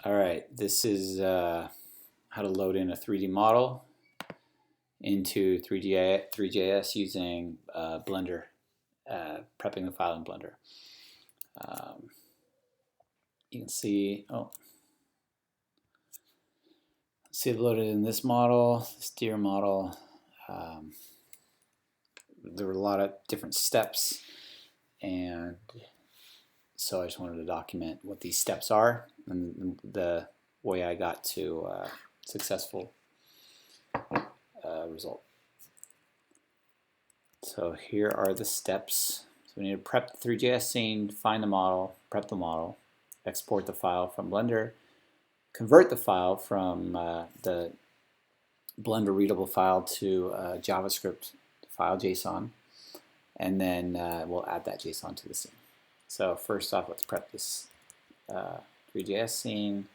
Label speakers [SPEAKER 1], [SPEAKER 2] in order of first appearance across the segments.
[SPEAKER 1] All right, this is how to load in a 3D model into 3JS using Blender, prepping the file in Blender. Um, you can see, see it loaded in this model, this deer model. Um, there were a lot of different steps, and so I just wanted to document what these steps are and the way I got to successful result. So here are the steps. So we need to prep the Threejs scene, find the model, prep the model, export the file from Blender, convert the file from the Blender readable file to JavaScript file, JSON, and then we'll add that JSON to the scene. So first off, let's prep this 3JS scene,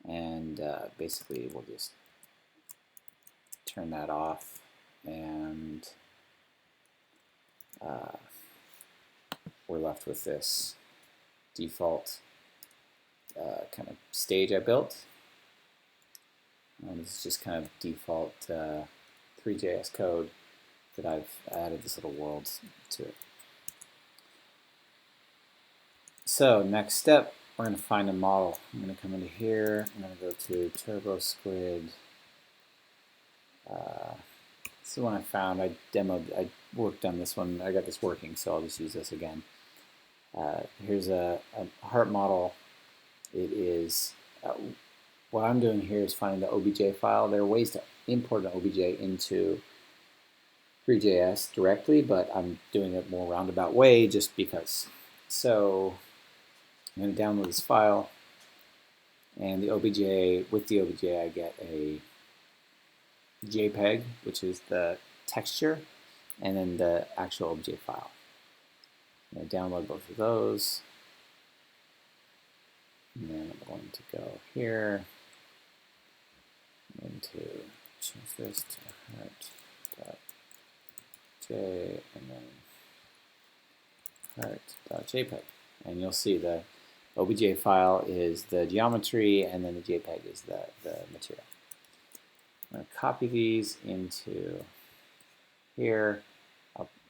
[SPEAKER 1] and basically we'll just turn that off, and we're left with this default kind of stage I built. This is just kind of default Threejs code that I've added this little world to it. So next step, we're going to find a model. I'm going to come into here. I'm going to go to Turbo Squid. This is one I found. I worked on this one. I got this working, so I'll just use this again. Here's a heart model. It is what I'm doing here is finding the OBJ file. There are ways to import an OBJ into Threejs directly, but I'm doing it more roundabout way just because. So I'm going to download this file, and the OBJ, with the OBJ I get a JPEG, which is the texture, and then the actual OBJ file. I'm going to download both of those, and then I'm going to go here. I'm going to change this to heart.j and then heart.jpg. And you'll see the OBJ file is the geometry, and then the JPEG is the material. I'm going to copy these into here.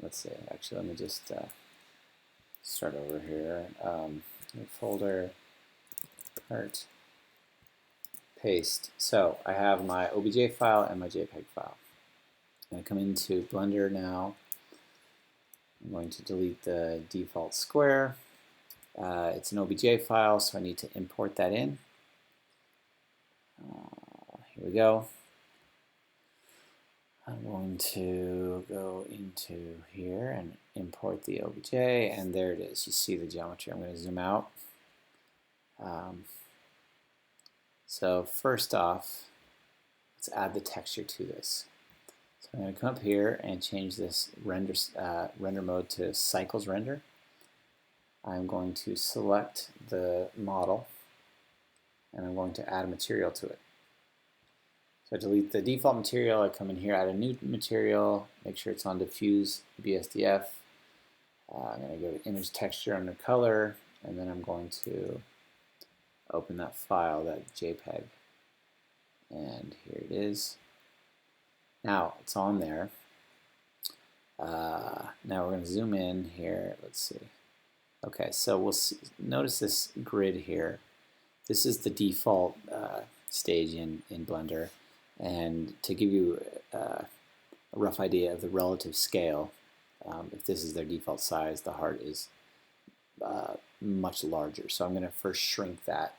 [SPEAKER 1] Let's see, actually, let me just start over here. Folder, heart, paste. So I have my OBJ file and my JPEG file. I'm going to come into Blender now. I'm going to delete the default square. It's an OBJ file, so I need to import that in. Here we go. I'm going to go into here and import the OBJ, and there it is. You see the geometry. I'm going to zoom out. So first off, let's add the texture to this. So I'm going to come up here and change this render mode to cycles render. I'm going to select the model, and I'm going to add a material to it. So I delete the default material, I come in here, add a new material, make sure it's on diffuse BSDF. I'm going to go to image texture under color, and then I'm going to open that file, that JPEG. And here it is. Now it's on there. Now we're going to zoom in here. Let's see. Okay, so we'll see, notice this grid here. This is the default stage in Blender. And to give you a rough idea of the relative scale, if this is their default size, the heart is much larger. So I'm going to first shrink that.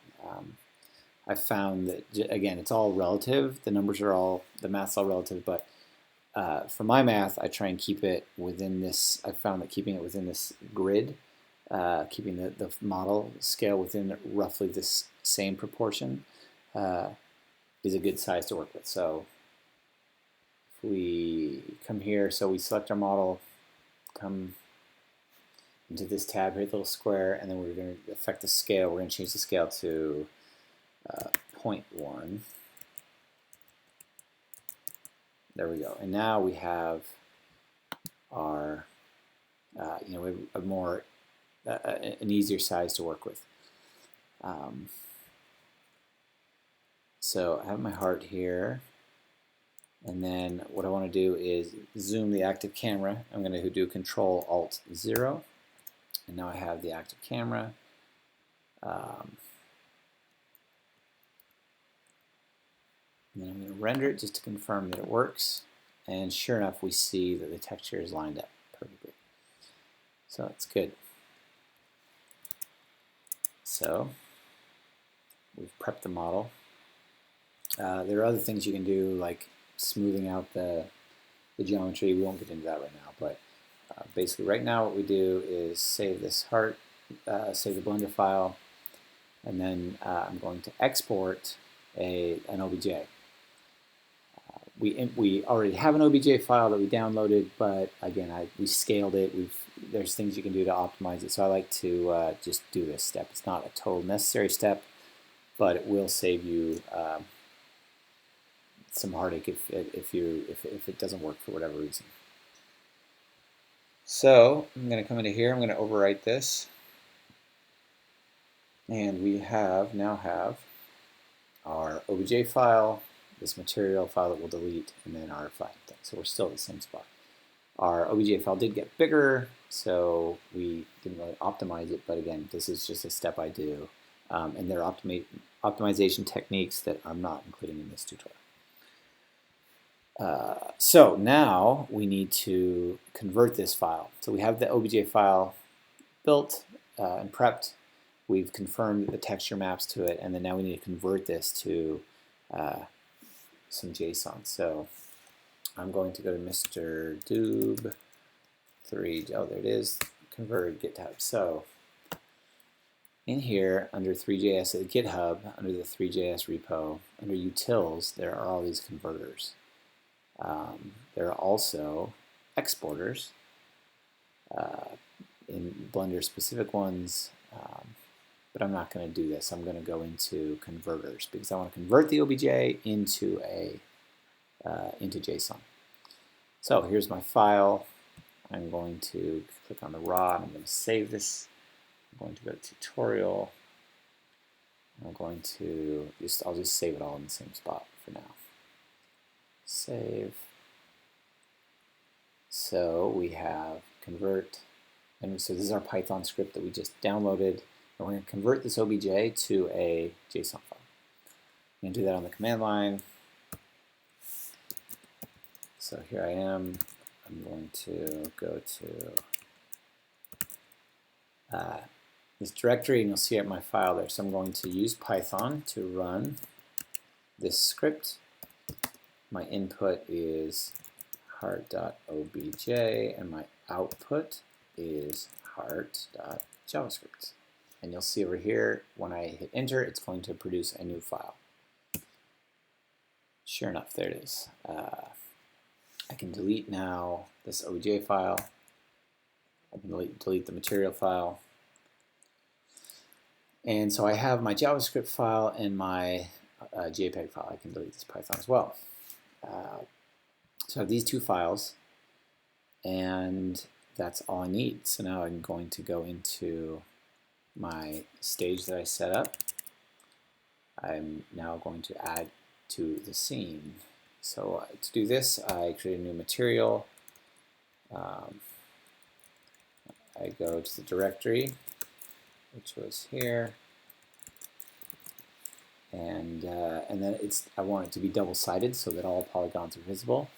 [SPEAKER 1] I found that, again, it's all relative. The numbers are all, the math's all relative, but for my math, I try and keep it within this. I found that keeping it within this grid, keeping the model scale within roughly this same proportion, is a good size to work with. So if we come here, so we select our model, come into this tab here, little square, and then we're going to affect the scale. We're going to change the scale to 0.1. There we go. And now we have our, we have a more, an easier size to work with. So I have my heart here, and then what I want to do is zoom the active camera. I'm going to do Control-Alt-0, and now I have the active camera. And then I'm going to render it just to confirm that it works, and sure enough we see that the texture is lined up perfectly. So that's good. So we've prepped the model. There are other things you can do, like smoothing out the geometry. We won't get into that right now, but basically right now what we do is save this heart, save the Blender file, and then I'm going to export an OBJ. We already have an OBJ file that we downloaded, but again, we scaled it. There's things you can do to optimize it, so I like to just do this step. It's not a total necessary step, but it will save you some heartache if it doesn't work for whatever reason. So I'm going to come into here. I'm going to overwrite this, and we now have our OBJ file, this material file that we'll delete, and then our flag thing. So we're still at the same spot. Our OBJ file did get bigger, so we didn't really optimize it, but again, this is just a step I do. And there are optimization techniques that I'm not including in this tutorial. So now we need to convert this file. So we have the OBJ file built and prepped. We've confirmed the texture maps to it, and then now we need to convert this to some JSON. So I'm going to go to Mr. Doob 3. Oh, there it is. Convert GitHub. So in here, under Threejs at GitHub, under the Threejs repo, under utils, there are all these converters. There are also exporters, in Blender specific ones, but I'm not going to do this. I'm going to go into converters because I want to convert the OBJ into JSON. So here's my file. I'm going to click on the raw, and I'm going to save this. I'm going to go to tutorial. I'm going to I'll just save it all in the same spot for now. Save. So we have convert, and so this is our Python script that we just downloaded, and we're going to convert this OBJ to a JSON file. I'm going to do that on the command line. So here I am. I'm going to go to this directory, and you'll see it in my file there. So I'm going to use Python to run this script. My input is heart.obj, and my output is heart.javascript. And you'll see over here, when I hit enter, it's going to produce a new file. Sure enough, there it is. I can delete now this OBJ file. I can delete the material file. And so I have my JavaScript file and my JPEG file. I can delete this Python as well. So I have these two files, and that's all I need. So now I'm going to go into my stage that I set up. I'm now going to add to the scene. So to do this, I create a new material. I go to the directory, which was here, and then I want it to be double-sided so that all polygons are visible.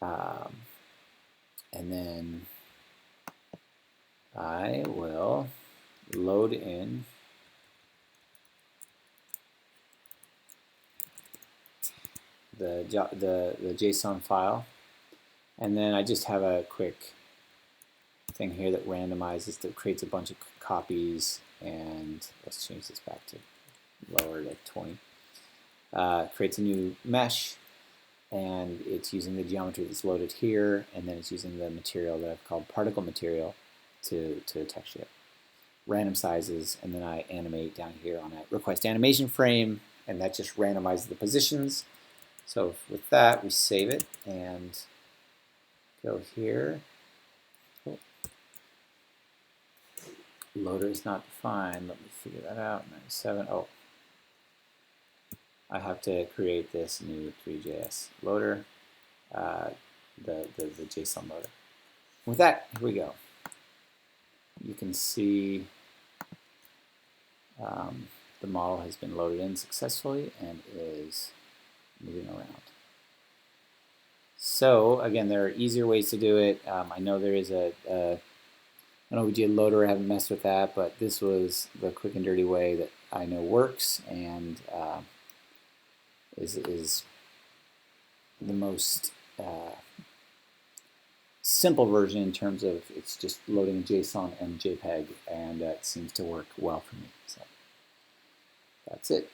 [SPEAKER 1] And then I will load in the JSON file, and then I just have a quick thing here that randomizes, that creates a bunch of copies, and let's change this back to lower to 20. Creates a new mesh, and it's using the geometry that's loaded here, and then it's using the material that I've called particle material to texture it. Random sizes, and then I animate down here on a request animation frame, and that just randomizes the positions. So with that, we save it and go here. Oh. Loader is not defined. Let me figure that out. 97. Oh. I have to create this new Three.js loader, the JSON loader. With that, here we go. You can see the model has been loaded in successfully and is moving around. So again, there are easier ways to do it. I know there is an OBJ loader. I haven't messed with that, but this was the quick and dirty way that I know works and is the most simple version in terms of it's just loading JSON and JPEG, and that seems to work well for me. So that's it.